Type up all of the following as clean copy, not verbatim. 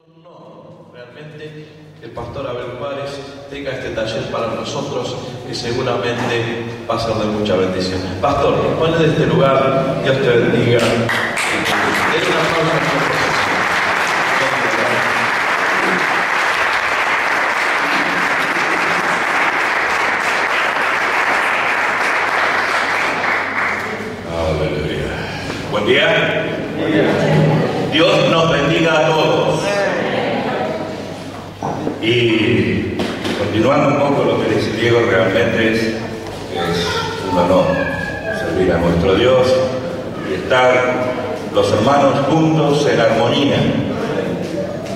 No, realmente el pastor Abel Juárez tenga este taller para nosotros, que seguramente va a ser de mucha bendición. Pastor, pone de este lugar, Dios te bendiga. Den una pausa. Aleluya. Buen día. Dios nos bendiga a todos. Y continuando un poco lo que dice Diego, realmente es un honor servir a nuestro Dios y estar los hermanos juntos en armonía.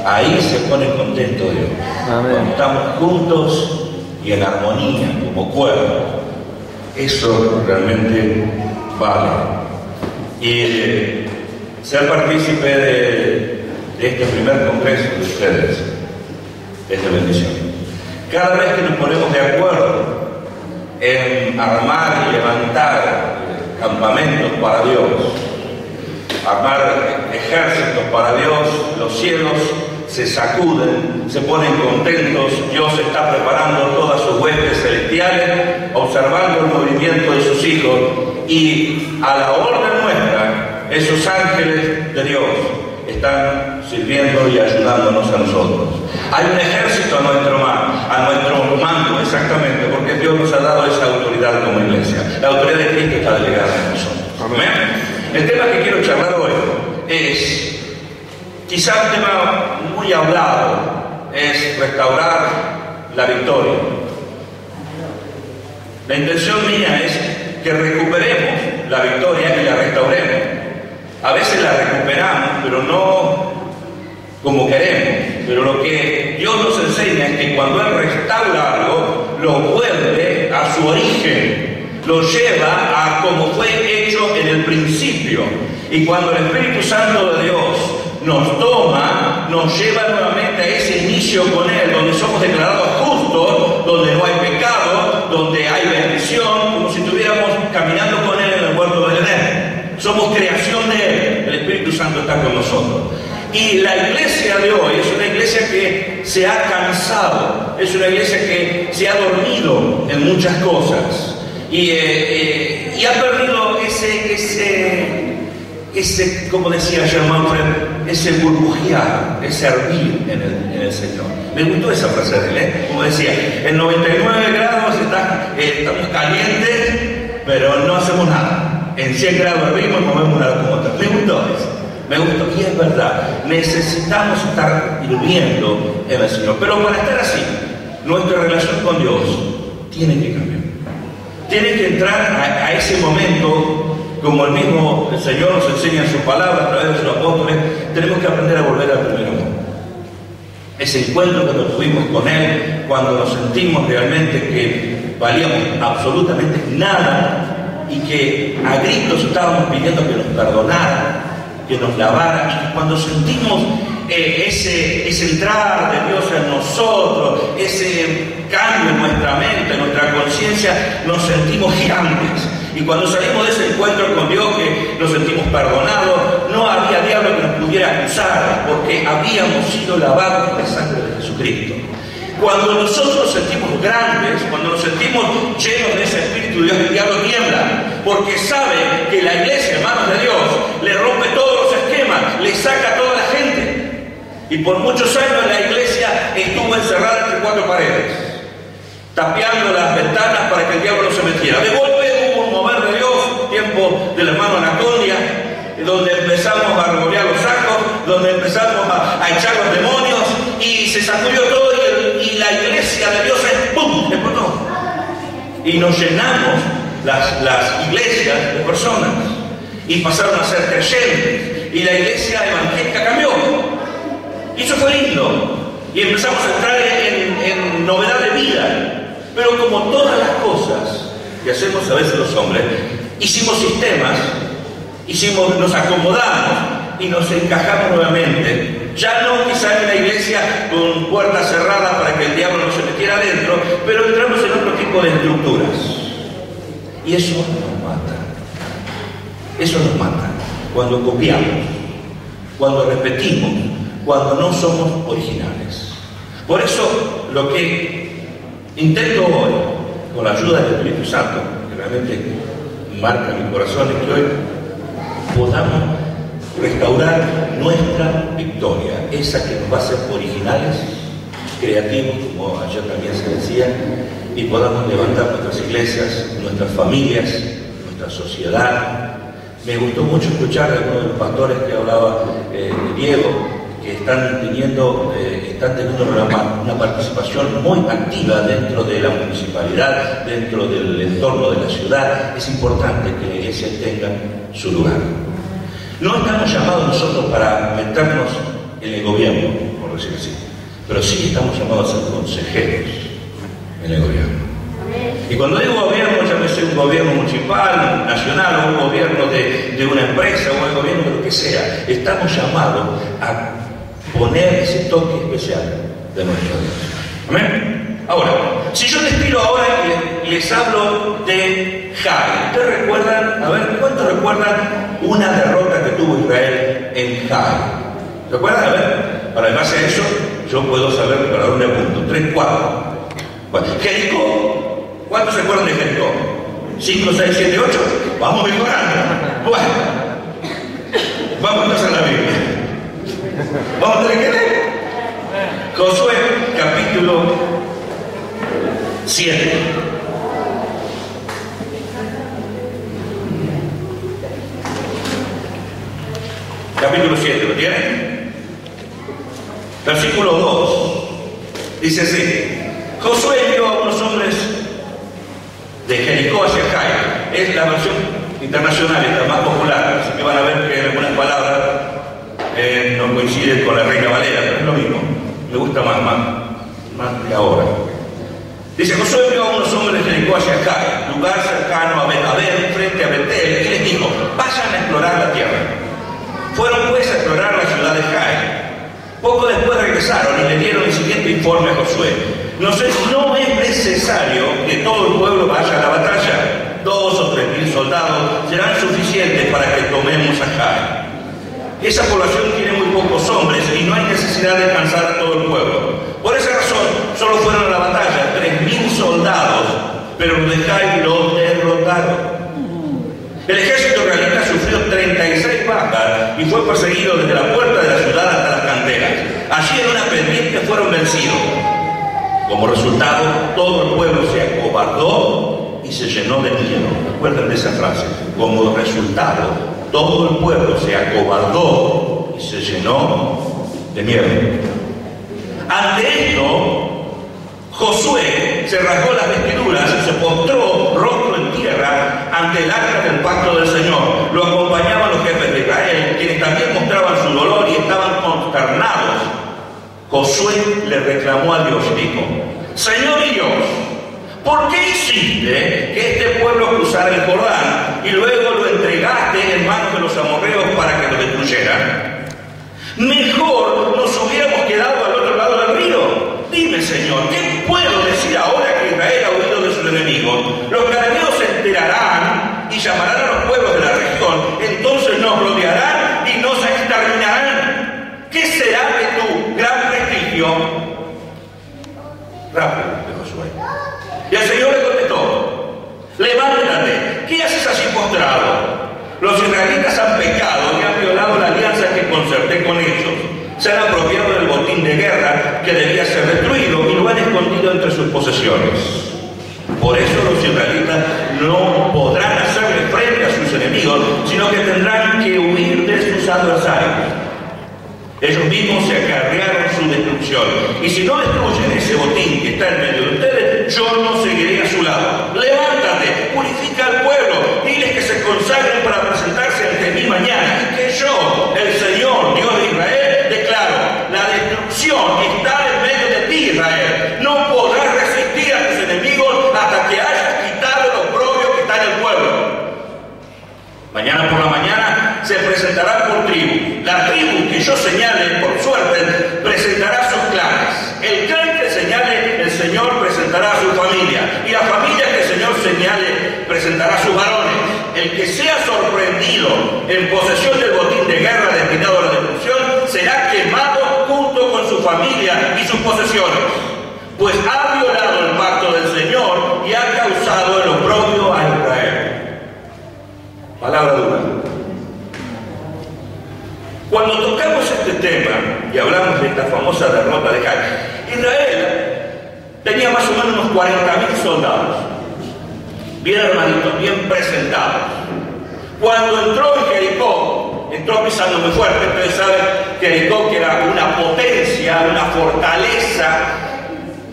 Ahí se pone contento Dios. Amén. Cuando estamos juntos y en armonía como cuerpo, eso realmente vale. Y ser partícipe de este primer congreso de ustedes es de bendición. Cada vez que nos ponemos de acuerdo en armar y levantar campamentos para Dios, armar ejércitos para Dios, los cielos se sacuden, se ponen contentos. Dios está preparando todas sus huestes celestiales, observando el movimiento de sus hijos, y a la orden nuestra, esos ángeles de Dios están sirviendo y ayudándonos a nosotros. Hay un ejército a nuestro mando, exactamente, porque Dios nos ha dado esa autoridad como iglesia. La autoridad de Cristo está delegada en nosotros. Amén. El tema que quiero charlar hoy es quizá un tema muy hablado, es restaurar la victoria. La intención mía es que recuperemos la victoria y la restauremos. A veces la recuperamos, pero no como queremos. Pero lo que Dios nos enseña es que cuando Él restaura algo, lo vuelve a su origen, lo lleva a como fue hecho en el principio. Y cuando el Espíritu Santo de Dios nos toma, nos lleva nuevamente a ese inicio con Él, donde somos declarados justos, donde no hay pecado, donde hay bendición, como si estuviéramos caminando con Él en el huerto del Edén. Somos creación de Él, el Espíritu Santo está con nosotros. Y la iglesia de hoy es una iglesia que se ha cansado, es una iglesia que se ha dormido en muchas cosas y ha perdido ese, como decía Germán Fred, ese burbujear, ese hervir en el Señor. Me gustó esa frase de él, como decía, en 99 grados estamos calientes, pero no hacemos nada. En 100 grados hervimos y movemos una locomotora. Me gustó eso. Me gustó, y es verdad, necesitamos estar hirviendo en el Señor. Pero para estar así, nuestra relación con Dios tiene que cambiar. Tiene que entrar a ese momento, como el mismo Señor nos enseña en su palabra a través de sus apóstoles. Tenemos que aprender a volver al primer amor. Ese encuentro que tuvimos con Él, cuando nos sentimos realmente que valíamos absolutamente nada y que a gritos estábamos pidiendo que nos perdonara, que nos lavara, y cuando sentimos ese entrar de Dios en nosotros, ese cambio en nuestra mente, en nuestra conciencia, nos sentimos gigantes. Y cuando salimos de ese encuentro con Dios, que nos sentimos perdonados, no había diablo que nos pudiera acusar, porque habíamos sido lavados con la sangre de Jesucristo. Cuando nosotros nos sentimos grandes, cuando nos sentimos llenos de ese Espíritu de Dios, el diablo tiembla, porque sabe que la iglesia, hermanos de Dios, le rompe todos los esquemas, le saca a toda la gente. Y por muchos años la iglesia estuvo encerrada entre cuatro paredes, tapiando las ventanas para que el diablo no se metiera. De golpe hubo un mover de Dios, tiempo del hermano Anacondia, donde empezamos a revolver los sacos, donde empezamos a echar los demonios, y se sacudió todo, y la iglesia de Dios ¡pum!, explotó. Y nos llenamos las iglesias de personas, y pasaron a ser creyentes, y la iglesia evangélica cambió. Y eso fue lindo, y empezamos a entrar en novedad de vida. Pero como todas las cosas que hacemos a veces los hombres, hicimos sistemas, nos acomodamos y nos encajamos nuevamente. Ya no quizá en la iglesia con puertas cerradas para que el diablo no se metiera adentro, pero entramos en otro tipo de estructuras. Y eso nos mata. Eso nos mata. Cuando copiamos, cuando repetimos cuando no somos originales. Por eso, lo que intento hoy, con la ayuda del Espíritu Santo, que realmente marca mi corazón, es que hoy podamos restaurar nuestra victoria, esa que nos va a hacer originales, creativos, como ayer también se decía, y podamos levantar nuestras iglesias, nuestras familias, nuestra sociedad. Me gustó mucho escuchar a algunos de los pastores que hablaba Diego, que están teniendo una participación muy activa dentro de la municipalidad, dentro del entorno de la ciudad. Es importante que la iglesia tenga su lugar. No estamos llamados nosotros para meternos en el gobierno, por decir así, pero sí estamos llamados a ser consejeros en el gobierno. Y cuando digo gobierno, llámese un gobierno municipal, nacional, o un gobierno de una empresa, o un gobierno de lo que sea, estamos llamados a poner ese toque especial de nuestro Dios. ¿Amén? Ahora, si yo les tiro ahora y les hablo de Jai, ¿ustedes recuerdan? A ver, ¿cuántos recuerdan una derrota que tuvo Israel en Jai? ¿Recuerdan? A ver, para base a eso, yo puedo saber para dónde apunto. 3, 4. Bueno, Jericó. ¿Cuántos se acuerdan de Jericó? 5, 6, 7, 8. Vamos mejorando. Bueno, vamos entonces a la Biblia. Vamos a tener que leer Josué capítulo 7. Capítulo 7, ¿lo tienen? Versículo 2. Dice así: Josué envió a unos hombres de Jericó hacia Jai. Es la versión internacional, es la más popular, así que van a ver que algunas palabras no coinciden con la Reina Valera, pero es lo mismo. Me gusta más de ahora. Dice: Josué envió a unos hombres de Jericó hacia Jai, lugar cercano a Bet-Abel, frente a Betel, y les dijo: vayan a explorar la tierra. Fueron pues a explorar la ciudad de Jai. Poco después regresaron y le dieron el siguiente informe a Josué: no es necesario que todo el pueblo vaya a la batalla. 2 o 3 mil soldados serán suficientes para que tomemos a Jai. Esa población tiene muy pocos hombres y no hay necesidad de cansar a todo el pueblo. Por esa razón, solo fueron a la batalla 3.000 soldados, pero los de Jai los derrotaron. El ejército israelita sufrió 36 bajas y fue perseguido desde la puerta de la ciudad hasta las canteras. Allí en una pendiente fueron vencidos. Como resultado, todo el pueblo se acobardó y se llenó de miedo. Recuerden de esa frase. Como resultado, todo el pueblo se acobardó y se llenó de miedo. Ante esto, Josué se rasgó las vestiduras y se postró rostro en tierra ante el arca del pacto del Señor. Lo acompañaban los jefes de Israel, quienes también mostraban su dolor y estaban consternados. Josué le reclamó a Dios y dijo: Señor y Dios, ¿por qué hiciste que este pueblo cruzara el Jordán y luego lo entregaste en manos de los amorreos para que lo destruyeran? Mejor nos hubiéramos quedado al otro lado del río. Dime, Señor, ¿qué puedo decir ahora que Israel ha huido de sus enemigos? Los cananeos se enterarán y llamarán a los pueblos de la región. Entonces nos rodearán y nos exterminarán. ¿Qué será de tu gran prestigio? Rápido, de Josué. Y el Señor le contestó: levántate, ¿qué haces así postrado? Los israelitas han pecado y han violado la alianza que concerté con ellos. Se han apropiado del botín de guerra que debía ser destruido y lo han escondido entre sus posesiones. Por eso los israelitas no podrán hacerle frente a sus enemigos, sino que tendrán que huir de sus adversarios. Ellos mismos se acarrearon su destrucción. Y si no destruyen ese botín que está en medio de ustedes, yo no seguiré a su lado. Levántate, purifica al pueblo, diles que se consagren para presentarse ante mí mañana. Y que yo, el Señor, Dios de Israel, declaro: la destrucción está en medio de ti, Israel. No podrás resistir a tus enemigos hasta que hayas quitado el oprobio que está en el pueblo. Mañana por la mañana se presentará por tribu. La tribu que yo señale, por suerte, presentará sus clanes. El clan que señale el Señor presentará a su familia. Y la familia que el Señor señale presentará a sus varones. El que sea sorprendido en posesión del botín de guerra destinado a la destrucción será quemado familia y sus posesiones, pues ha violado el pacto del Señor y ha causado el oprobio a Israel. Palabra dura. Cuando tocamos este tema y hablamos de esta famosa derrota de Jai, Israel tenía más o menos unos 40.000 soldados, bien armaditos, bien presentados. Cuando entró en Jericó, entró pisando muy fuerte. Ustedes saben que Jericó, que era una potencia, una fortaleza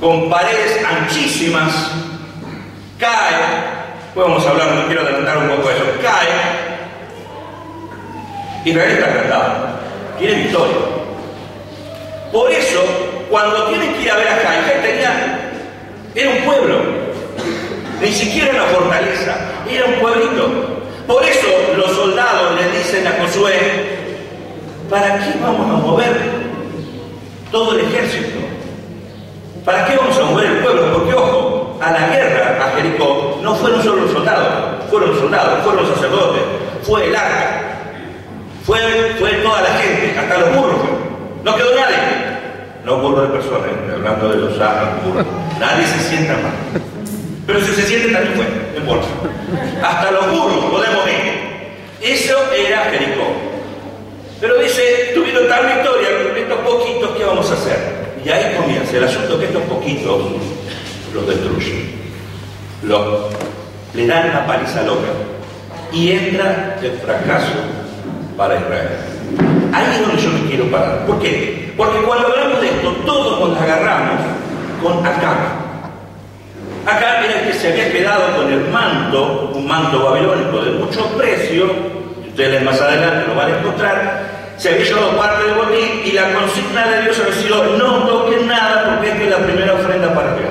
con paredes anchísimas, cae. Pues vamos a hablar, no quiero adelantar un poco eso. Cae. Israel está encantado, tiene victoria. Por eso, cuando tienen que ir a ver a Jai, era un pueblo, ni siquiera una fortaleza, era un pueblito. Por eso los soldados le dicen a Josué: ¿para qué vamos a mover todo el ejército? ¿Para qué vamos a mover el pueblo? Porque, ojo, a la guerra, a Jericó, no fueron solo los soldados, fueron los sacerdotes, fue el arca, fue toda la gente, hasta los burros fue. No quedó nadie. No burro de personas, hablando de los burros. Nadie se sienta mal. Pero si se siente también fue, no importa. Hasta los burros podemos ver. Eso era Jericó. Pero dice, tuvieron tal victoria, estos poquitos, ¿qué vamos a hacer? Y ahí comienza el asunto, que estos poquitos los destruyen. Le dan una paliza loca. Y entra el fracaso para Israel. Ahí es donde yo me quiero parar. ¿Por qué? Porque cuando hablamos de esto, todos nos agarramos con Acab. Acab era el que se había quedado con el manto, un manto babilónico de mucho precio. Ustedes más adelante lo van a encontrar. Se había llevado parte del botín y la consigna de Dios había sido: no toquen nada, porque esta es la primera ofrenda para Dios.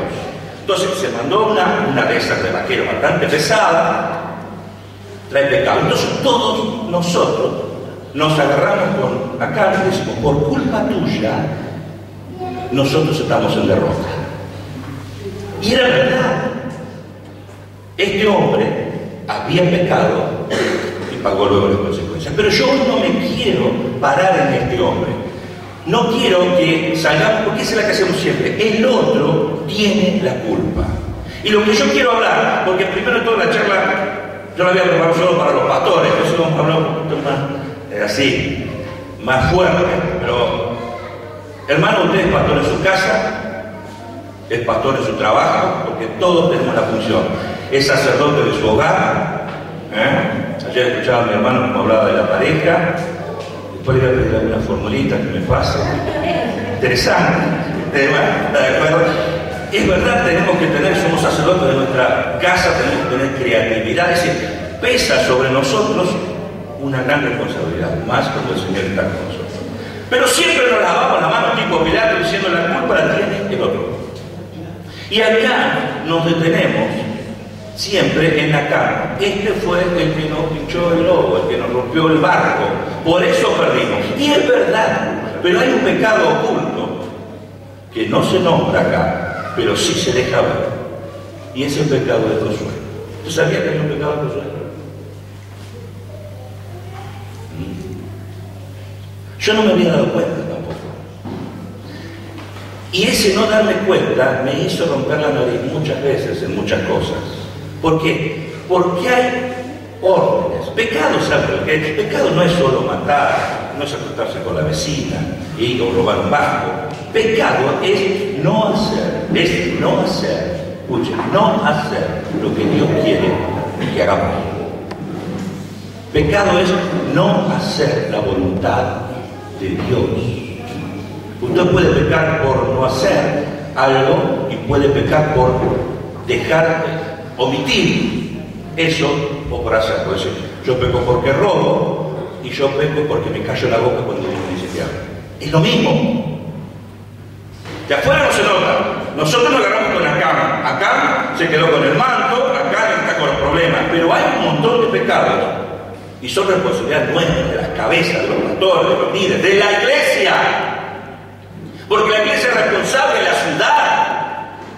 Entonces se mandó una de esas de vaquero bastante pesada, trae pecado. Entonces todos nosotros nos agarramos con Acab y decimos: por culpa tuya nosotros estamos en derrota. Y era verdad. Este hombre había pecado y pagó luego las consecuencias. Pero yo no me quiero parar en este hombre. No quiero que salgamos, porque esa es la que hacemos siempre. El otro tiene la culpa. Y lo que yo quiero hablar, porque primero de toda la charla yo la había preparado solo para los pastores, entonces vamos a hablar un poquito más así, más fuerte. Pero, hermano, usted es pastor en su casa, es pastor en su trabajo, porque todos tenemos la función. Es sacerdote de su hogar. Ayer escuchaba a mi hermano como hablaba de la pareja. Después le voy a pedir alguna formulita que me pase. Interesante. ¿Está de acuerdo? Es verdad, tenemos que tener, somos sacerdotes de nuestra casa, tenemos que tener creatividad. Es decir, pesa sobre nosotros una gran responsabilidad, más cuando el Señor está con nosotros. Pero siempre nos lavamos la mano tipo Pilato diciendo: la culpa la tiene el otro. Y acá nos detenemos siempre en la cama. Este fue el que nos pinchó el lobo, el que nos rompió el barco. Por eso perdimos. Y es verdad, pero hay un pecado oculto que no se nombra acá, pero sí se deja ver. Y es el pecado de Josué. ¿Tú sabías que hay un pecado de Josué? Yo no me había dado cuenta tampoco. Y ese no darme cuenta me hizo romper la nariz muchas veces en muchas cosas. ¿Por qué? Porque hay órdenes. Pecado, ¿sabes lo que es? Pecado no es solo matar, no es acostarse con la vecina o robar un banco. Pecado es no hacer, escuchen, no hacer lo que Dios quiere que hagamos. Pecado es no hacer la voluntad de Dios. Usted puede pecar por no hacer algo y puede pecar por dejar, omitir eso o por hacerlo. Es decir, yo peco porque robo y yo peco porque me callo la boca cuando Dios me dice que hago. Es lo mismo. De afuera no se nota. Nosotros nos agarramos con Acab. Acab se quedó con el manto, Acab está con los problemas. Pero hay un montón de pecados y son responsabilidad nuestra, de las cabezas, de los pastores, de los líderes, de la iglesia. Porque la iglesia es responsable de la ciudad.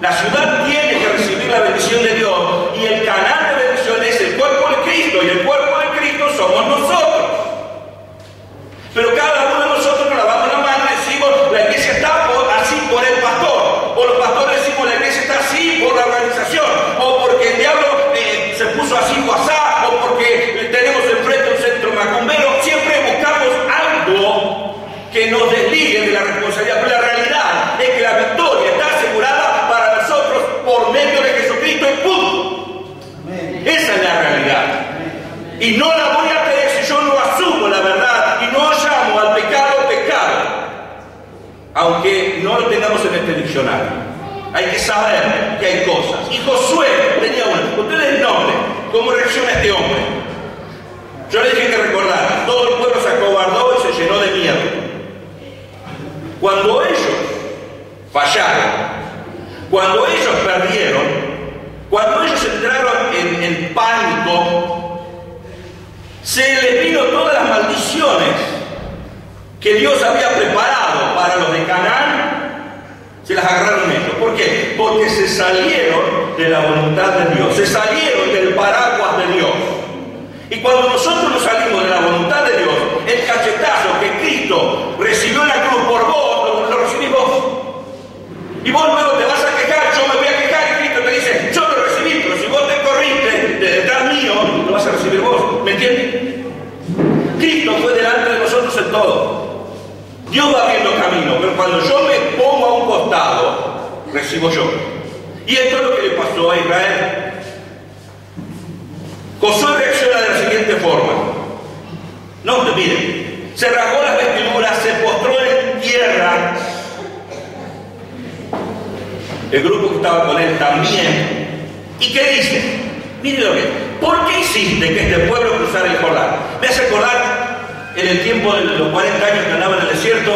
La ciudad tiene que recibir la bendición de Dios y el canal de bendición es el cuerpo de Cristo, y el cuerpo de Cristo somos nosotros. Pero cada uno de nosotros nos lavamos la mano y decimos: la iglesia está por Y no la voy a tener si yo no asumo la verdad y no llamo al pecado pecado. Aunque no lo tengamos en este diccionario. Hay que saber que hay cosas. Y Josué tenía una. Ustedes nombren cómo reacciona este hombre. Yo les dije que recordar, todo el pueblo se acobardó y se llenó de miedo. Cuando ellos fallaron, cuando ellos perdieron, cuando ellos entraron en pánico, se les vino todas las maldiciones que Dios había preparado para los de Canaán, se las agarraron ellos. ¿Por qué? Porque se salieron de la voluntad de Dios, se salieron del paraguas de Dios. Y cuando nosotros nos salimos de la voluntad de Dios, el cachetazo que Cristo recibió en la cruz por vos, lo recibís vos. Y vos luego te vas a quejar, yo me voy a quejar, y Cristo te dice, yo lo recibí, pero si vos te corriste de detrás mío, lo vas a recibir vos. ¿Me entiendes? Cristo fue delante de nosotros en todo. Dios va abriendo camino, pero cuando yo me pongo a un costado, recibo yo. Y esto es lo que le pasó a Israel. Josué reacciona de la siguiente forma. No, miren, se rasgó las vestiduras, se postró en tierra. El grupo que estaba con él también. ¿Y qué dice? Miren lo que, ¿por qué hiciste que este pueblo cruzara el Jordán? Me hace acordar en el tiempo de los 40 años que andaba en el desierto,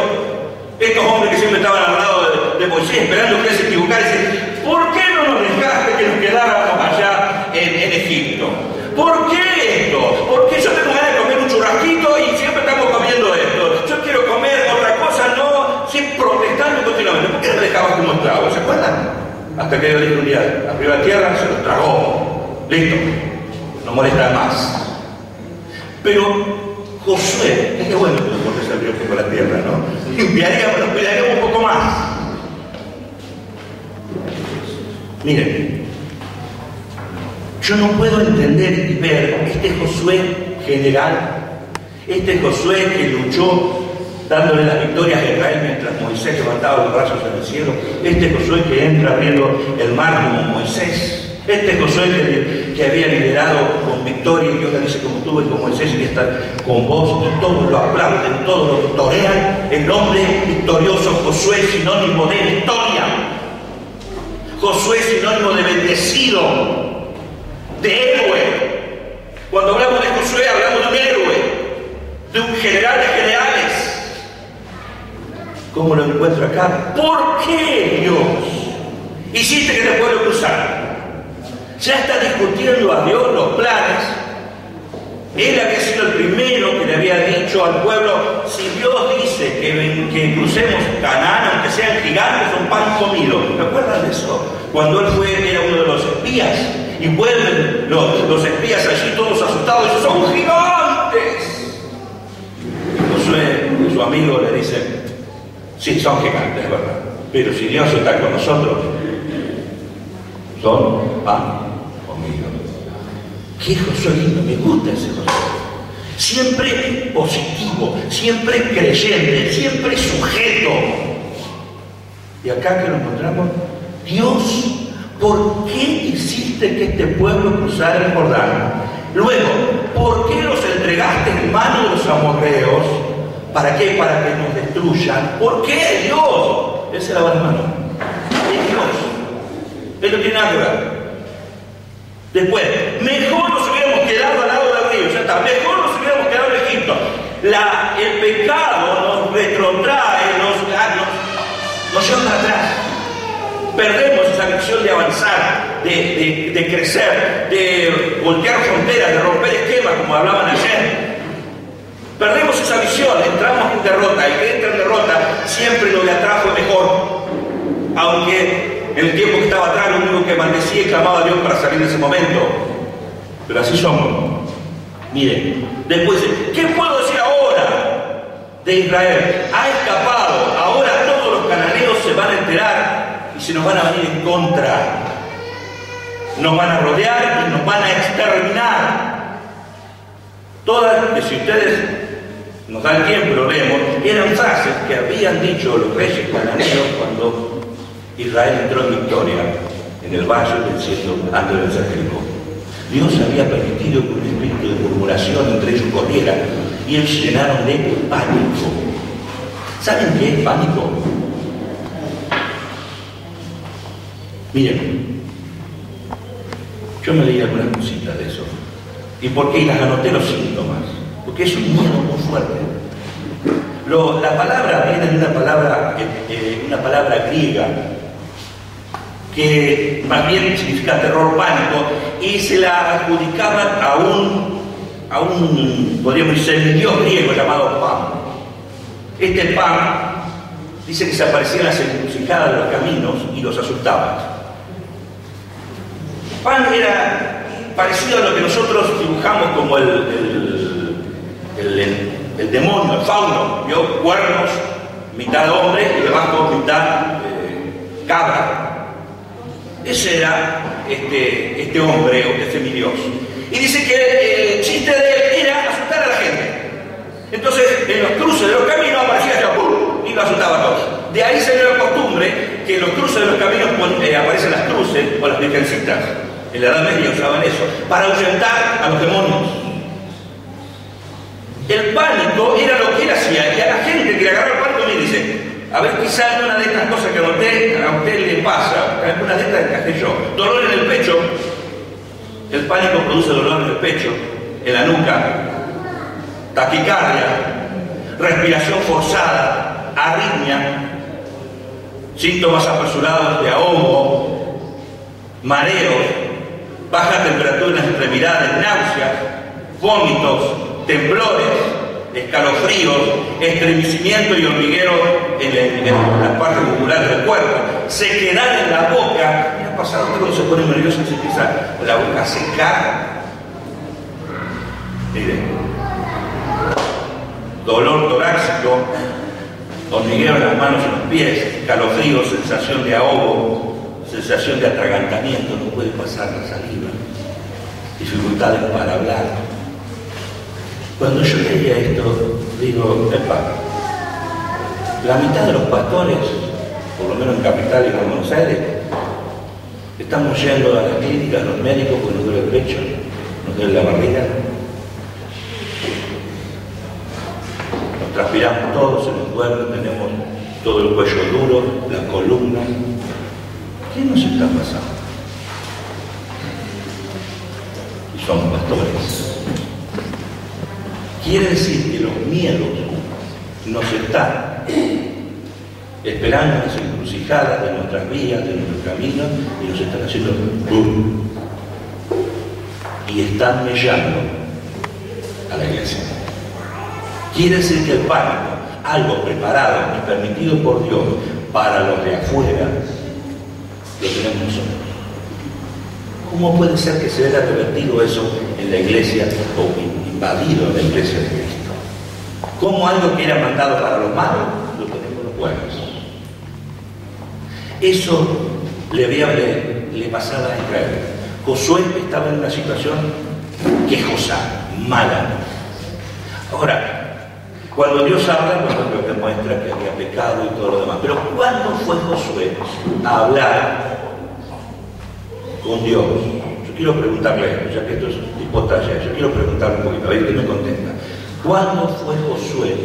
estos hombres que siempre estaban al lado de Moisés esperando que él se equivocara, y dicen, ¿por qué no nos dejaste que nos quedáramos allá en Egipto? ¿Por qué esto? Porque yo tengo ganas de comer un churrasquito y siempre estamos comiendo esto. Yo quiero comer otra cosa, no, siempre protestando continuamente. ¿Por qué no dejabas como esclavos? ¿Se acuerdan? Hasta que Dios dijo un día, arriba de la tierra se los tragó. Listo, no molesta más. Pero Josué, es que bueno que los cortes al río que por la tierra, ¿no? Nos cuidaríamos un poco más. Miren, yo no puedo entender y ver este Josué general, este Josué que luchó dándole las victorias a Israel mientras Moisés levantaba los brazos en el cielo, este Josué que entra abriendo el mar como Moisés, este Josué que había liderado con victoria, y Dios le dice, como tuve con Moisés y está con vos, y todos lo aplauden, todos lo torean, el hombre victorioso Josué, sinónimo de victoria, Josué sinónimo de bendecido, de héroe. Cuando hablamos de Josué hablamos de un héroe, de un general de generales. ¿Cómo lo encuentro acá? ¿Por qué Dios hiciste que este pueblo cruzara? Ya está discutiendo a Dios los planes. Él había sido el primero que le había dicho al pueblo, si Dios dice que crucemos Canaán, aunque sean gigantes, son pan comido. ¿Me acuerdan de eso? Cuando él era uno de los espías, y vuelven los espías allí todos asustados y dicen, ¡son gigantes! Y Josué, su amigo, le dice, sí, son gigantes, es verdad, pero si Dios está con nosotros, son pan comido. ¡Qué Josué lindo! Me gusta ese Josué. Siempre positivo, siempre creyente, siempre sujeto. Y acá que lo encontramos, Dios, ¿por qué hiciste que este pueblo cruzara el Jordán? Luego, ¿por qué los entregaste en manos de los amorreos? ¿Para qué? Para que nos destruyan. ¿Por qué Dios? Él se lava las manos. Es Dios. Él no tiene nada que ver. Después, mejor nos hubiéramos quedado al lado del río, ya está. Mejor nos hubiéramos quedado en Egipto. El pecado nos retrotrae, nos lleva para atrás. Perdemos esa visión de avanzar, de crecer, de voltear fronteras, de romper esquemas, como hablaban ayer. Perdemos esa visión, entramos en derrota. El que entra en derrota siempre lo de atrás fue mejor. Aunque en el tiempo que estaba atrás, lo único que maldecía y clamaba a Dios para salir de ese momento. Pero así somos. Miren, después, ¿qué puedo decir ahora de Israel? Ha escapado, ahora todos los cananeos se van a enterar y se nos van a venir en contra. Nos van a rodear y nos van a exterminar. Todas, que si ustedes nos dan tiempo, lo leemos, eran frases que habían dicho los reyes cananeos cuando Israel entró en victoria en el valle del desierto antes de vencer Jericó. Dios había permitido que un espíritu de murmuración acumulación entre ellos corriera, y ellos se llenaron de pánico. ¿Saben qué es pánico? Miren, yo me leí algunas cositas de eso. ¿Y por qué? Y las anoté los síntomas. Porque es un miedo muy fuerte. La palabra viene de una palabra griega que más bien significa terror, pánico, y se la adjudicaban a un podríamos decir, semidios griego llamado Pan. Este Pan dice que se aparecía en las encrucijadas de los caminos y los asustaba. Pan era parecido a lo que nosotros dibujamos como el demonio, el fauno, ¿vio? Cuernos, mitad hombre y debajo mitad cabra. Ese era este hombre o este semidios. Y dice que el chiste de él era asustar a la gente. Entonces, en los cruces de los caminos aparecía ya ¡pum! Y lo asustaba a todos. De ahí se dio la costumbre que en los cruces de los caminos aparecen las cruces o las virgencitas. En la Edad Media usaban eso para ahuyentar a los demonios. El pánico era lo que él hacía, y a la gente que le agarraba el pánico le dice: a ver, quizás una de estas cosas que anoté a usted le pasa, alguna de estas encajé yo. Dolor en el pecho. El pánico produce dolor en el pecho, en la nuca, taquicardia, respiración forzada, arritmia, síntomas apresurados de ahogo, mareos, baja temperatura en las extremidades, náuseas, vómitos, temblores, escalofríos, estremecimiento y hormiguero en las partes musculares del cuerpo, sequedad en la boca. ¿Qué ha pasado? Cuando se pone nervioso se empieza la boca a secar. Miren, dolor torácico, hormigueo en las manos y los pies, escalofríos, sensación de ahogo, sensación de atragantamiento, no puede pasar la saliva, dificultades para hablar. Cuando yo leía esto, digo, epa, la mitad de los pastores, por lo menos en Capital y en Buenos Aires, estamos yendo a las clínicas, a los médicos, porque nos duele el pecho, nos duele la barriga, nos transpiramos todos, se nos duerme, tenemos todo el cuello duro, la columna. ¿Qué nos está pasando? Y somos pastores. Quiere decir que los miedos nos están esperando en las encrucijadas de nuestras vías, de nuestros caminos, y nos están haciendo ¡bum! Y están mellando a la iglesia. Quiere decir que el pánico, algo preparado y permitido por Dios para los de afuera, lo tenemos nosotros. ¿Cómo puede ser que se haya revertido eso en la iglesia o invadido la iglesia de Cristo? ¿Cómo algo que era mandado para los malos lo tenemos los buenos? Eso le pasaba a Israel. Josué estaba en una situación quejosa, mala. Ahora, cuando Dios habla, pues demuestra que había pecado y todo lo demás. Pero ¿cuándo fue Josué a hablar con Dios? Yo quiero preguntarle, ya que esto es tipo talla, yo quiero preguntarle un poquito, a ver qué me contesta. ¿Cuándo fue Josué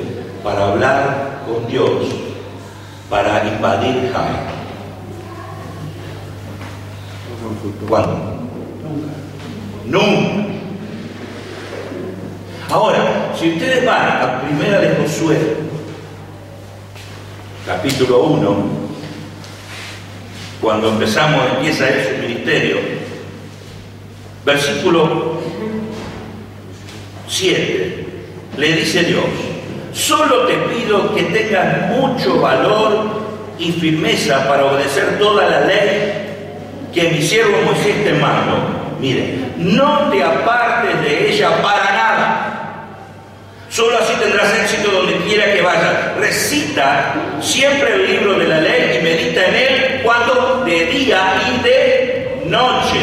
para hablar con Dios, para invadir Jai? ¿Cuándo? Nunca. Ahora, si ustedes van a Primera de Josué, capítulo 1, cuando empieza él su ministerio, versículo 7, le dice Dios: solo te pido que tengas mucho valor y firmeza para obedecer toda la ley que mi siervo Moisés te mando. Mire, no te apartes de ella para nada. Solo así tendrás éxito donde quiera que vayas. Recita siempre el libro de la ley y medita en él cuando de día y de noche.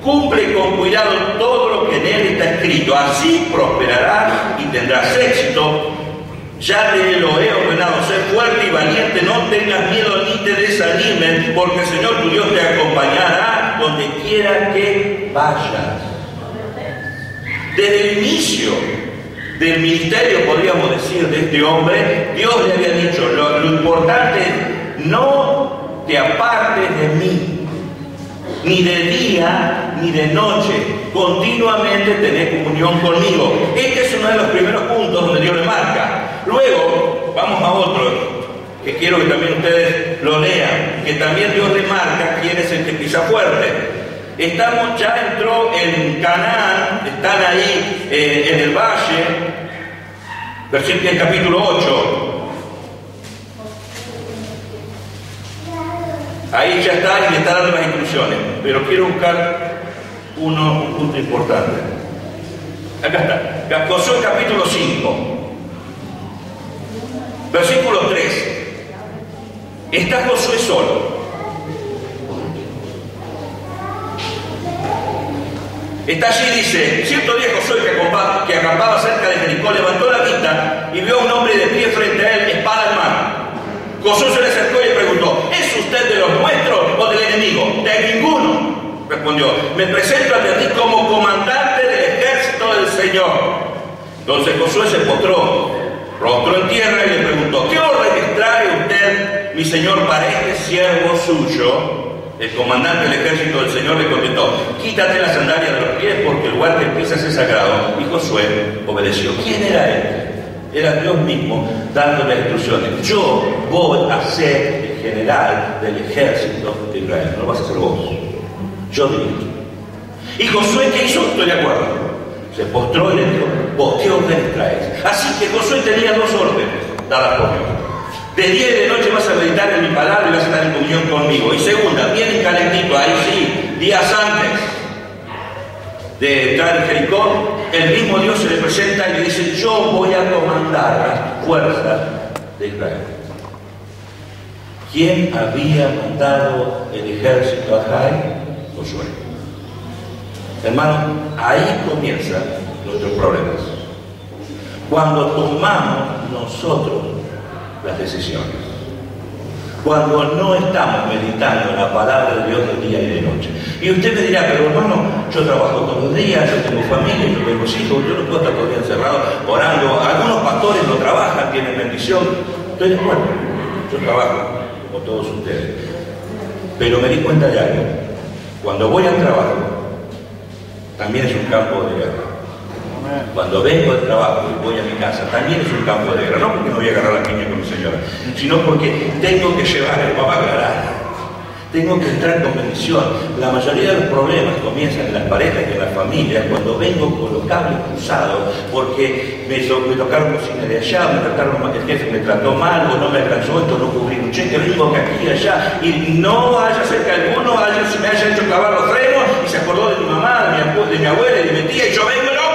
Cumple con cuidado todo lo que en él está escrito. Así prosperarás y tendrás éxito. Ya te lo he ordenado, sé fuerte y valiente, no tengas miedo ni te desanimes, porque el Señor tu Dios te acompañará donde quiera que vayas. Desde el inicio del ministerio, podríamos decir, de este hombre, Dios le había dicho, lo importante es no te apartes de mí, ni de día ni de noche, continuamente tenés comunión conmigo. Este es uno de los primeros puntos donde Dios le marca. Luego, vamos a otro, que quiero que también ustedes lo lean, que también Dios le marca quién es el que pisa fuerte. Ya entró en Canaán, están ahí en el valle, versículo capítulo 8. Ahí ya está y le está dando las instrucciones, pero quiero buscar un punto importante. Acá está, Josué capítulo 5, versículo 3. Está Josué solo. Está allí, dice, cierto día Josué que acampaba cerca de Jericó levantó la vista y vio a un hombre de pie frente a él, espada en mano. Josué se le acercó y le preguntó, ¿es usted de los nuestros o del enemigo? De ninguno, respondió. Me presento ante ti como comandante del ejército del Señor. Entonces Josué se postró, rostro en tierra, y le preguntó, ¿qué orden trae usted, mi señor, para este siervo suyo? El comandante del ejército del Señor le contestó, quítate las sandalias de los pies porque el lugar que pisas es sagrado. Y Josué obedeció. ¿Quién era él? Era Dios mismo dándole instrucciones. Yo voy a ser el general del ejército de Israel. No lo vas a hacer vos. Yo dirijo. Y Josué, ¿qué hizo? Estoy de acuerdo. Se postró y le dijo, vos, ¿qué órdenes traes? Así que Josué tenía dos órdenes dadas por Dios. De día y de noche vas a meditar en mi palabra y vas a estar en comunión conmigo. Y segunda, bien calentito, ahí sí, días antes de entrar en Jericó, el mismo Dios se le presenta y le dice, yo voy a comandar las fuerzas de Israel. ¿Quién había mandado el ejército a Jai? Josué. Hermano, ahí comienzan nuestros problemas. Cuando tomamos nosotros las decisiones. Cuando no estamos meditando en la palabra de Dios de día y de noche. Y usted me dirá, pero hermano, yo trabajo todos los días, yo tengo familia, yo tengo hijos, yo no puedo estar todo el día encerrado orando. Algunos pastores no trabajan, tienen bendición. Estoy de acuerdo, yo trabajo, como todos ustedes. Pero me di cuenta de algo. Cuando voy al trabajo, también es un campo de guerra. Cuando vengo del trabajo y voy a mi casa, también es un campo de guerra. No porque no voy a agarrar la piña con mi señora, sino porque tengo que llevar el papá a aclarar. Tengo que entrar con bendición. La mayoría de los problemas comienzan en las parejas y en las familias cuando vengo con los cables cruzados, porque me tocaron cocina de allá, me trataron mal, el jefe me trató mal, o no me alcanzó esto, no cubrí un cheque, vengo que aquí y allá, y no haya cerca alguno, se me haya hecho clavar los frenos, y se acordó de mi mamá, de mi abuela y de mi tía, y yo vengo loco.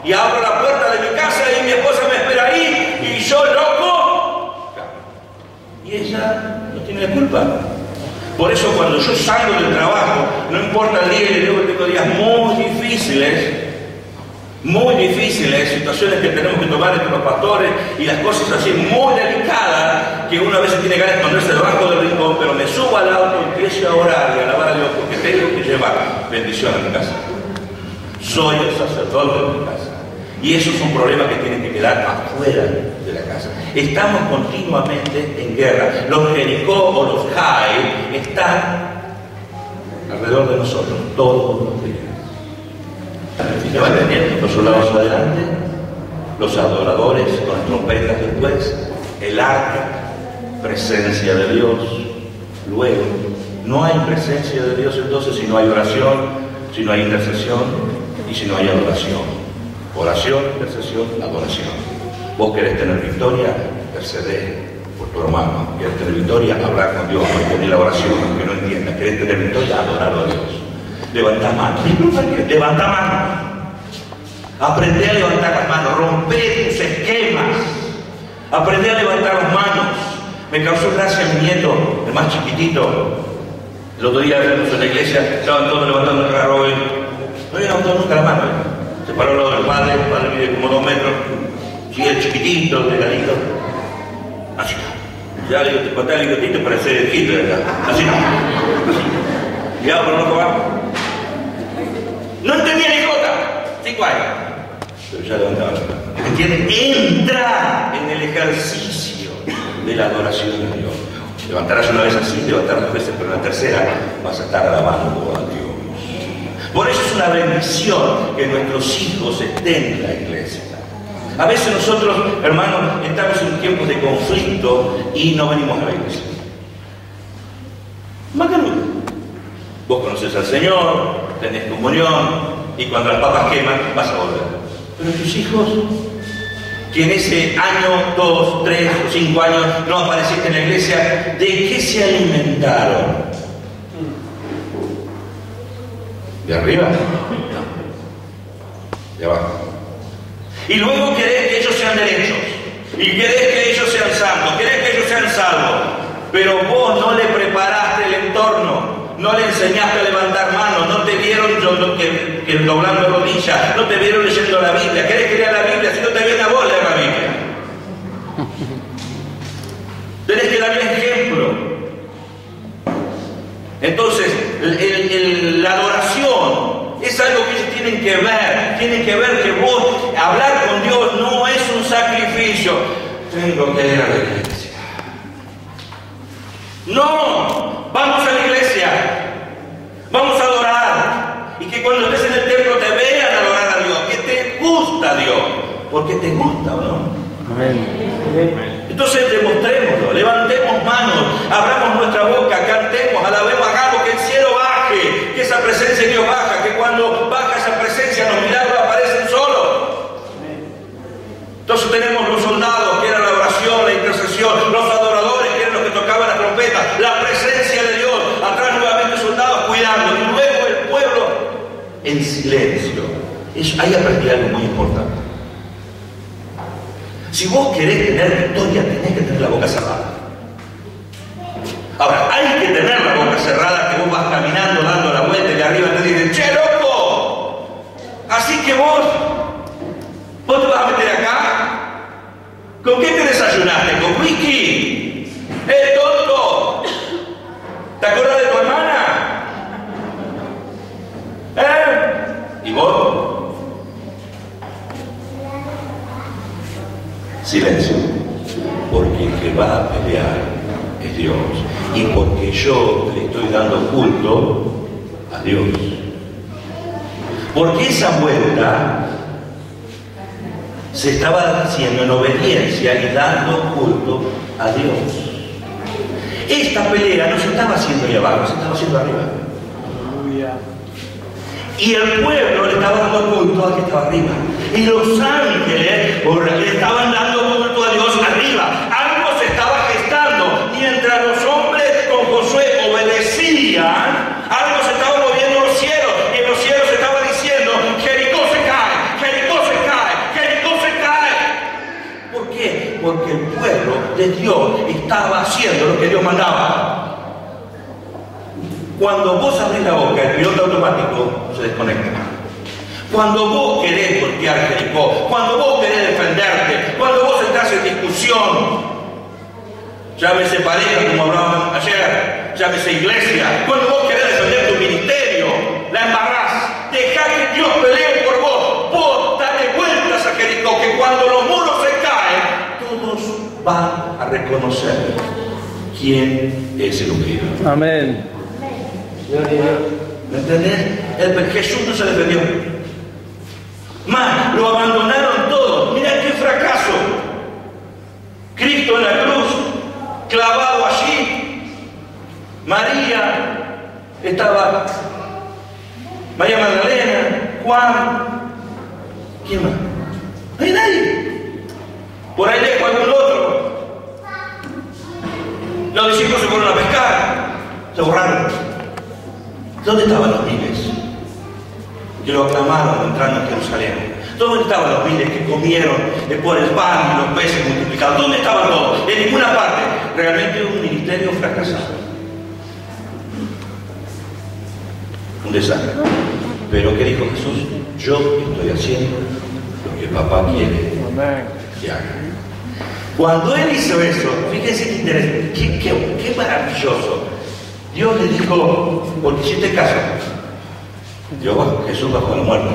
Y abro la puerta de mi casa y mi esposa me espera ahí, y yo loco. Y ella no tiene la culpa. Por eso cuando yo salgo del trabajo, no importa el día, y luego tengo días muy difíciles, situaciones que tenemos que tomar entre los pastores y las cosas así muy delicadas, que uno a veces tiene ganas de esconderse debajo del rincón, pero me subo al auto y empiezo a orar y a alabar a Dios porque tengo que llevar bendición a mi casa. Soy el sacerdote de mi casa. Y esos son problemas que tienen que quedar afuera de la casa. Estamos continuamente en guerra. Los Jericó o los Jai están alrededor de nosotros todos los días. ¿Me van entendiendo? Los soldados adelante, los adoradores con las trompetas después, el arca, presencia de Dios. Luego, no hay presencia de Dios entonces si no hay oración, si no hay intercesión y si no hay adoración. Oración, intercesión, adoración. Vos querés tener victoria, interceder por tu hermano. Querés tener victoria, hablar con Dios, mantener la oración, aunque no entiendas. Querés tener victoria, adorar a Dios. Levantá manos. Levantá manos. Aprende a levantar las manos. Rompe tus esquemas. Aprende a levantar las manos. Me causó gracia mi nieto, el más chiquitito. El otro día vimos en la iglesia, estaban todos levantando el carro. No había levantado nunca la mano. Se paró al lado del padre, el padre mide como 2 metros, sigue chiquitito, delgadito. Así. Ya le digo, te corté el bigotito y parece Hitler acá. Así no. Así. Cuidado, pero no cobar. No entendía ni jota. 5 5 años. Pero ya levantaba la mano. ¿Entienden? Entra en el ejercicio de la adoración de Dios. Levantarás una vez así, levantarás 2 veces, pero en la tercera vas a estar alabando a Dios. Por eso es una bendición que nuestros hijos estén en la iglesia. A veces nosotros, hermanos, estamos en tiempos de conflicto y no venimos a la iglesia. Macanudo. Vos conoces al Señor, tenés comunión y cuando las papas queman vas a volver. Pero tus hijos, que en ese año, 2, 3 o 5 años no apareciste en la iglesia, ¿de qué se alimentaron? ¿De arriba? No. De abajo. Y luego querés que ellos sean derechos. Y querés que ellos sean santos. Querés que ellos sean salvos. Pero vos no le preparaste el entorno. No le enseñaste a levantar manos. No te vieron que doblando rodillas. No te vieron leyendo la Biblia. ¿Querés que lea la Biblia? Si no te viene a vos leer la Biblia. Tenés que darle ejemplo. Entonces, la adoración es algo que ellos tienen que ver. Tienen que ver que vos, hablar con Dios no es un sacrificio. Tengo que ir a la iglesia. No, vamos a la iglesia. Vamos a adorar. Y que cuando estés en el templo te vean adorar a Dios. Que te gusta Dios. Porque te gusta, ¿no? Amén. Entonces demostrémoslo, levantemos manos, abramos nuestra boca, cantemos, alabemos, hagamos que el cielo baje, que esa presencia de Dios baja, que cuando baja esa presencia los milagros aparecen solos. Entonces tenemos los soldados que eran la oración, la intercesión, los adoradores que eran los que tocaban la trompeta, la presencia de Dios, atrás nuevamente soldados cuidando, y luego el pueblo en silencio. Ahí aprendí algo muy importante. Si vos querés tener victoria, tenés que tener la boca cerrada. Ahora, hay que tener la boca cerrada, que vos vas caminando, dando la vuelta y de arriba te dicen, ¡che, loco! Así que vos te vas a meter acá. ¿Con qué te desayunaste? ¿Con whisky? ¡Tonto! ¿Te acuerdas de tu hermana? ¿Y vos? Silencio, porque el que va a pelear es Dios y porque yo le estoy dando culto a Dios. Porque esa vuelta se estaba haciendo en obediencia y dando culto a Dios. Esta pelea no se estaba haciendo ahí abajo, se estaba haciendo arriba. Y el pueblo le estaba dando culto al que estaba arriba. Y los ángeles le estaban dando culto a Dios arriba. Algo se estaba gestando. Mientras los hombres con Josué obedecían, algo se estaba moviendo en los cielos. Y en los cielos se estaba diciendo, Jericó se cae, Jericó se cae, Jericó se cae. ¿Por qué? Porque el pueblo de Dios estaba haciendo lo que Dios mandaba. Cuando vos abrís la boca, el piloto automático se desconecta. Cuando vos querés voltear Jericó, cuando vos querés defenderte, cuando vos estás en discusión, llámese pareja como hablábamos ayer, llámese iglesia, cuando vos querés defender tu ministerio, la embarrás, dejá que Dios pelee por vos, vos dale vueltas a Jericó, que cuando los muros se caen, todos van a reconocer quién es el ungido. Amén. ¿Me entendés? Jesús no se defendió. Más, lo abandonaron todos. Mirá qué fracaso. Cristo en la cruz, clavado allí. María estaba. María Magdalena, Juan. ¿Quién más? No hay nadie. Por ahí lejos algún otro. Los discípulos se fueron a pescar. Se borraron. ¿Dónde estaban los miles que lo aclamaron entrando en Jerusalén? ¿Dónde estaban los miles que comieron por el pan y los peces multiplicados? ¿Dónde estaban todos? En ninguna parte. Realmente un ministerio fracasado. Un desastre. Pero ¿qué dijo Jesús? Yo estoy haciendo lo que papá quiere que haga. Cuando él hizo eso, fíjense qué interesante, qué maravilloso. Dios le dijo, porque hiciste caso, Jesús bajó a la muerte.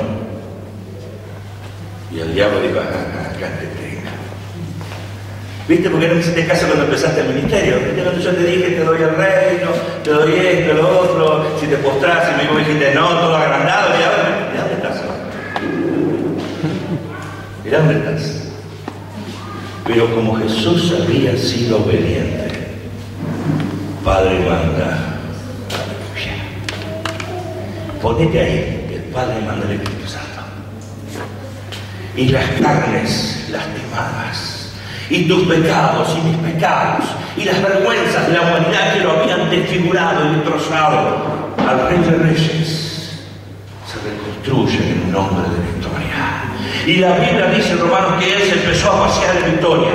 Y el diablo dijo, acá te tengo. ¿Viste por qué no me hiciste caso cuando empezaste el ministerio? ¿Viste cuando yo te dije, te doy el reino, te doy esto, lo otro, si te postrás y me dijiste, no, todo agrandado, mirá dónde estás. Mirá dónde estás. Pero como Jesús había sido obediente, Padre manda, ponete ahí, que el Padre manda el Espíritu Santo. Y las carnes lastimadas, y tus pecados y mis pecados, y las vergüenzas de la humanidad que lo habían desfigurado y destrozado, al Rey de Reyes se reconstruyen en un hombre de victoria. Y la Biblia dice en Romanos que él se empezó a pasear en victoria.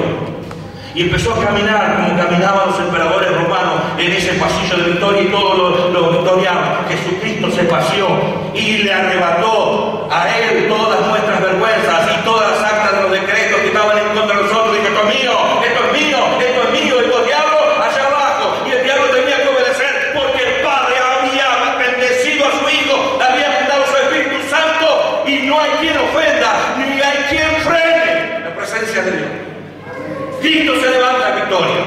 Y empezó a caminar como caminaban los emperadores romanos en ese pasillo de victoria, y todos los victorianos. Jesucristo se paseó y le arrebató a él todas nuestras vergüenzas y todas las actas de los decretos que estaban en contra de nosotros. Dijo, esto es mío, esto es mío, esto es mío, y los diablos allá abajo. Y el diablo tenía que obedecer porque el Padre había bendecido a su Hijo, le había dado su Espíritu Santo, y no hay quien ofenda, ni hay quien frene la presencia de Dios. Cristo se levanta a victoria.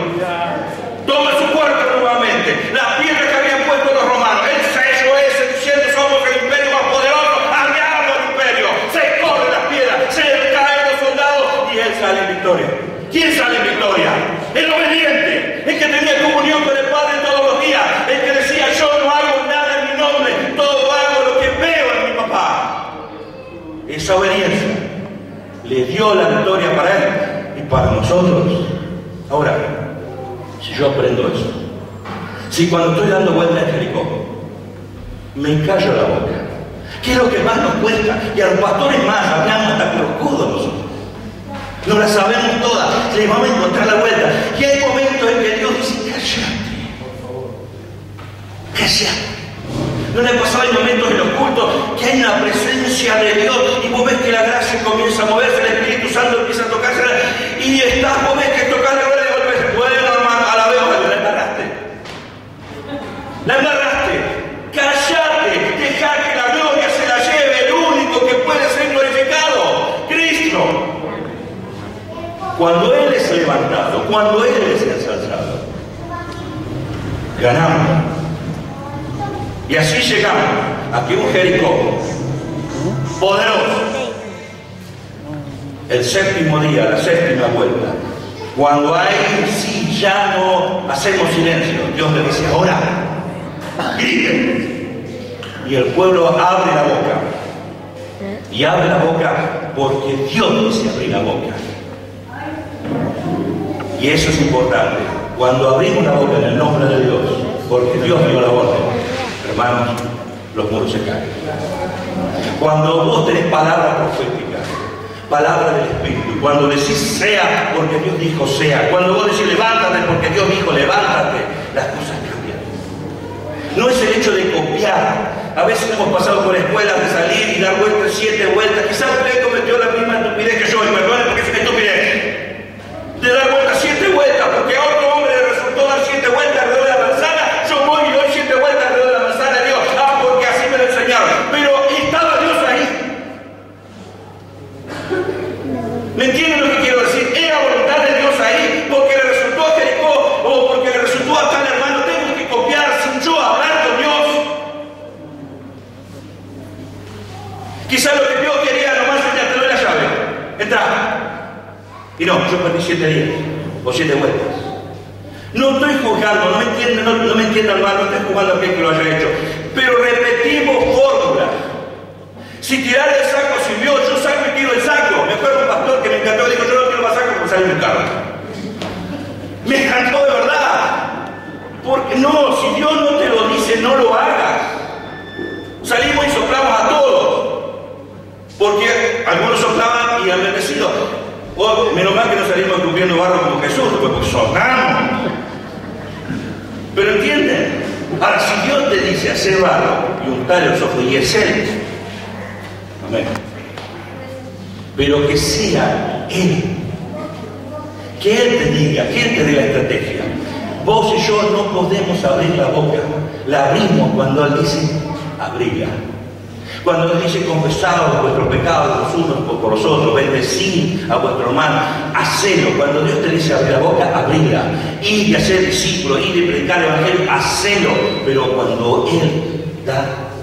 Toma su cuerpo nuevamente. Las piedras que habían puesto los romanos. El sello ese diciendo somos el imperio más poderoso. Arriamos el imperio. Se corren las piedras. Se caen los soldados. Y él sale en victoria. ¿Quién sale en victoria? El obediente. El que tenía comunión con el Padre todos los días. El que decía yo no hago nada en mi nombre. Todo hago lo que veo en mi papá. Esa obediencia le dio la victoria para él y para nosotros. Ahora, si yo aprendo eso, si cuando estoy dando vueltas en Jericó me callo la boca, ¿qué es lo que más nos cuesta? Y a los pastores más hablamos hasta con los codos nosotros, no la sabemos todas, le vamos a encontrar la vuelta. Y hay momentos en que Dios dice, cállate. ¿No le ha pasado en momentos en los cultos que hay una presencia de Dios y vos ves que la gracia comienza a moverse, el Espíritu Santo empieza a tocarse y vos ves que tocar la gloria de golpe? Bueno, hermano, a la vez la embarraste. La embarraste. Callate, deja que la gloria se la lleve el único que puede ser glorificado, Cristo. Cuando Él es levantado, cuando Él es ensalzado, ganamos. Y así llegamos a que un Jericó poderoso, el séptimo día, la séptima vuelta, cuando ahí sí ya no hacemos silencio, Dios le dice, ahora, griten. Y el pueblo abre la boca. Y abre la boca porque Dios dice abrir la boca. Y eso es importante. Cuando abrimos la boca en el nombre de Dios, porque Dios dio la orden, hermanos, los muros se caen. Cuando vos tenés palabras proféticas, palabras del Espíritu, cuando decís sea porque Dios dijo sea, cuando vos decís levántate porque Dios dijo levántate, las cosas cambian. No es el hecho de copiar. A veces hemos pasado por escuelas de salir y dar vueltas, 7 vueltas. Quizás usted cometió la misma estupidez que yo, y perdone porque es una estupidez. De dar vueltas, 7 vueltas, porque a otro hombre le resultó dar 7 vueltas alrededor de la manzana. Yo voy y doy 7 vueltas alrededor de la manzana de Dios. Porque así me lo enseñaron. Pero estaba Dios ahí. ¿Me entienden lo que quiero decir? Era voluntad de Dios ahí, porque le resultó a Jericó o porque le resultó a tal hermano. Tengo que copiar sin yo hablar con Dios. Quizás lo que Dios quería nomás es ya te doy la llave. Entra. Y no, yo perdí 7 días o 7 vueltas. No estoy juzgando, no me entiendan mal, no estoy jugando a aquel que lo haya hecho. Pero repetimos fórmulas. Si tirar el saco sirvió, yo saco y tiro el saco. Me acuerdo un pastor que me encantó, dijo, yo no tiro más saco porque sale del carro. Me encantó de verdad. Porque no, si Dios no te lo dice, no lo hagas. Salimos y soplamos a todos. Porque algunos soplaban y han bendecido. Oh, menos mal que no salimos escupiendo barro como Jesús, porque soplamos. Pero entienden, ahora si Dios te dice hacer barro y untar los ojos, y es Él, amén. Pero que sea Él, que Él te diga, que Él te dé la estrategia. Vos y yo no podemos abrir la boca, la abrimos cuando Él dice, abrirla. Cuando les dice confesados vuestros pecados los unos por los otros, bendecid a vuestro hermano, hacelo. Cuando Dios te dice abrir la boca, abrila. Ir y hacer discípulos, ir y predicar el evangelio, hacelo. Pero cuando Él da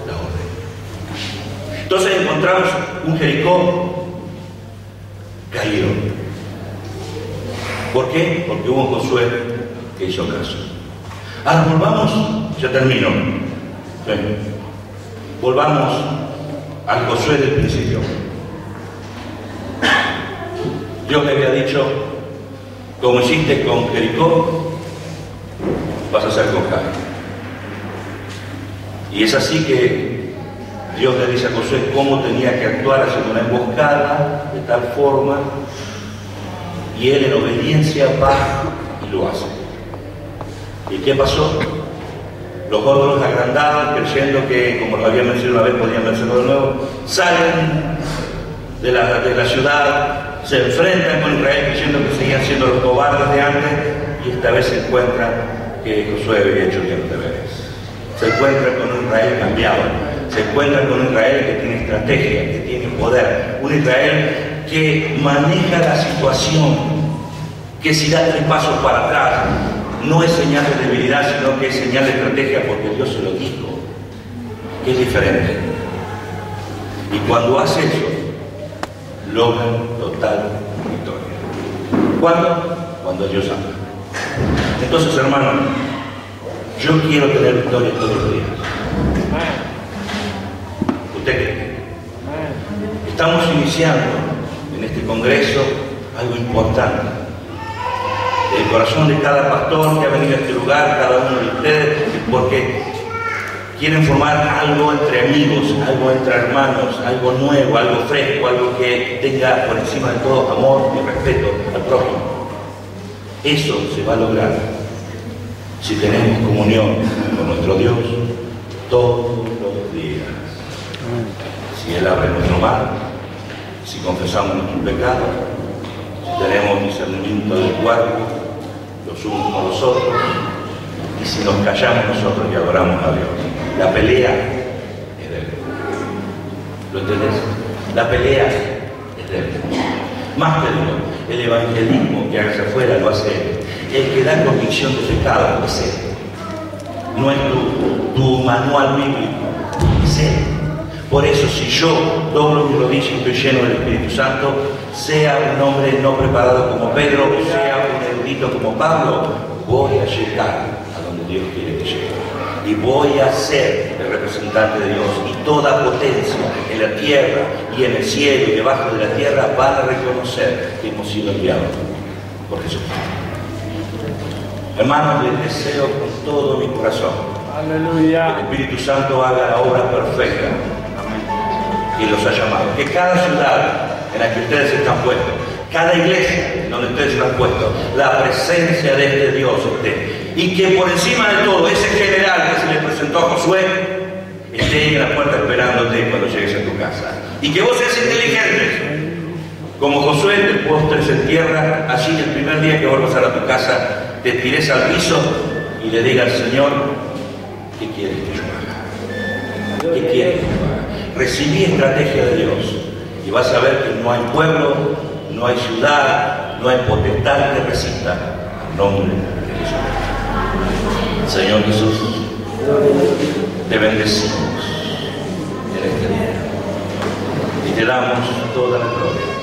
la orden. Entonces encontramos un Jericó caído. ¿Por qué? Porque hubo un Josué que hizo caso. Ahora volvamos, ya termino. Sí. Volvamos al Josué del principio. Dios le había dicho, como hiciste con Jericó, vas a hacer con Jai. Y es así que Dios le dice a Josué cómo tenía que actuar haciendo una emboscada de tal forma, y él en obediencia va y lo hace. ¿Y qué pasó? Los otros agrandados, creyendo que, como lo había mencionado una vez, podían vencerlo de nuevo, salen de la ciudad, se enfrentan con Israel creyendo que seguían siendo los cobardes de antes, y esta vez se encuentran que Josué había hecho bien los deberes. Se encuentran con un Israel cambiado, se encuentran con un Israel que tiene estrategia, que tiene poder, un Israel que maneja la situación, que si da 3 pasos para atrás, no es señal de debilidad, sino que es señal de estrategia, porque Dios se lo dijo, que es diferente. Y cuando hace eso, logran total victoria. ¿Cuándo? Cuando Dios habla. Entonces, hermanos, yo quiero tener victoria todos los días. ¿Usted qué? Estamos iniciando en este congreso algo importante. El corazón de cada pastor que ha venido a este lugar, cada uno de ustedes, porque quieren formar algo entre amigos, algo entre hermanos, algo nuevo, algo fresco, algo que tenga por encima de todo amor y respeto al prójimo. Eso se va a lograr si tenemos comunión con nuestro Dios todos los días. Si Él abre nuestro mar, si confesamos nuestros pecados, si tenemos discernimiento del cuerpo, los unos con los otros, y si nos callamos nosotros y adoramos a Dios. La pelea es de Él. ¿Lo entendés? La pelea es de Él. Más que digo, el evangelismo que hagas afuera lo hace Él. El que da convicción de pecado es Él. No es tu manual bíblico, es Él. Por eso, si yo doblo mi rodilla y estoy lleno del Espíritu Santo, sea un hombre no preparado como Pedro, o sea un erudito como Pablo, voy a llegar a donde Dios quiere que llegue. Y voy a ser el representante de Dios. Y toda potencia en la tierra y en el cielo y debajo de la tierra van a reconocer que hemos sido enviados por Jesucristo. Hermanos, les deseo con todo mi corazón, aleluya, que el Espíritu Santo haga la obra perfecta y los ha llamado. Que cada ciudad en la que ustedes están puestos, cada iglesia donde ustedes están puestos, la presencia de este Dios esté. Y que por encima de todo, ese general que se le presentó a Josué, esté ahí en la puerta esperándote cuando llegues a tu casa. Y que vos seas inteligente. Como Josué, te postres en tierra, allí el primer día que vuelvas a tu casa, te tires al piso y le digas al Señor, ¿qué quieres que yo haga? ¿Qué quieres que yo haga? Recibí estrategia de Dios y vas a ver que no hay pueblo, no hay ciudad, no hay potestad que resista al nombre de Jesús. Señor Jesús, te bendecimos en este día y te damos toda la gloria.